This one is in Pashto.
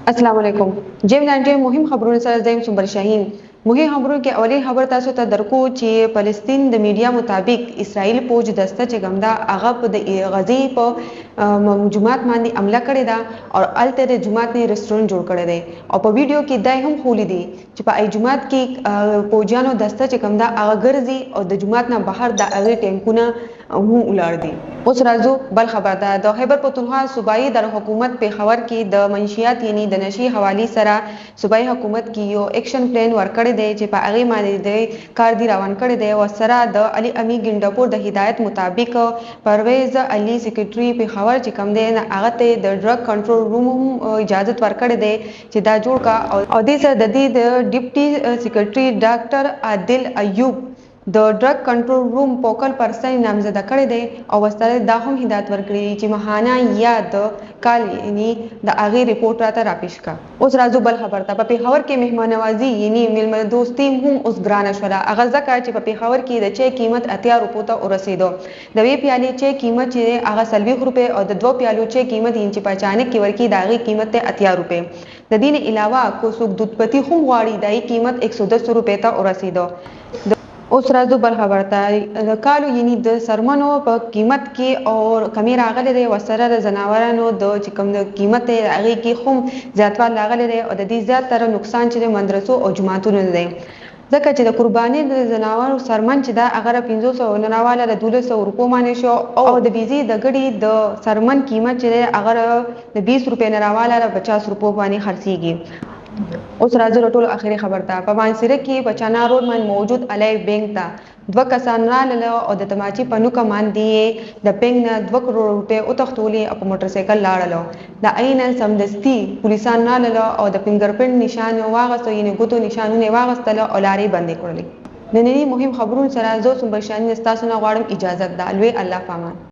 السلام علیکم. جیم نانجی مهم خبرونه سره زم سوبر شاهین. مهم خبرونه کې اولین خبر تاسو ته درکو چې فلسطین د میډیا مطابق اسرائیل پوج دسته چې ګمدا هغه په د غزي په جمعات باندې حمله کړې ده او الته د جمعات نه ریسټورانټ جوړ کړی دی او په ویډیو کې دای هم خولې دي چې په ای جمعات کې پوجانو دسته چې ګمدا هغه ګرځي او د جمعات نه بهر د هغه ټینکونه هم ولاړ دي. اوس راځو بل خبر ده. د خیبر پختونخوا صوبایي دارالحکومت پیښور کې د منشیات یعنی د نشي حوالی سره صوبایي حکومت کې یو ایکشن پلان ورکړی دی چې په هغه باندې د کار دی روان کړی دی او سره د علي امی ګنډپور د هدایت مطابق پرویز علي سیکریټري پیښور چې کوم دی هغه ته د ډرګ کنټرول روم اجازه ورکړی دی چې دا جوړ کا او د سره د دې د ډیپټي سیکریټري ډاکټر عادل ایوب د ډرګ کنټرول روم پوکل پرسن نامزده کړی دی او وسره دا هم هدایت ورکړي چې ماهانه یا د کال یعنی د هغه ریپورت راته راپیش کا. اوس راځو بل خبر ته. په پیښور کې مهمان نوازی یعنی میلمه دوستي هم اوس ګرانه شوله. هغه ځکه چې په پیښور کې د چای قیمت 80 روپو ته ورسېدو. د وی پیالې چای قیمت چې هغه 40 روپے او د 2 پیالو چای قیمت چې 95 کې ورکی د هغه قیمت ته 80 روپے. د دې علاوه کو څوک دودھ پتی هم غواړي دای قیمت 110 روپے ته ورسېدو. اوس راځو بل خبر ته. د کالو یعنی د سرمنو په قیمت کې او کمی راغلی دی وسره د زناورانو د چې کوم د قیمت هغه کې هم زیاتوالی راغلی دی او د دې زیاتره نقصان چې د مدرسو او جماعتونو دی ځکه چې د قرباني د زناورو سرمن چې دا هغه 500 ننواله د 1200 روپو باندې شو او د بیزي د ګډي د سرمن قیمت چې هغه د 20 روپے ننواله 50 روپو باندې خرڅيږي. اوس راځو ټول اخیری خبر ته. په مانسره کې بچانا روډ من موجود الیف بینک ته 2 کسان رااله او د تماچی په نوکه باندې د بینک نه 2 کروڑ روپے او تختولې په موټر سایکل لاړلو. د عین سمدستي پولیسان رااله او د فنګر پرینټ نشان واغستو یعنی ګوتو نشانونه واغستل او لارې بندې کړلې. نننی مهم خبرونه سره زو سوبر شاهین تاسو نه غواړم اجازه ده. الوی الله پامان.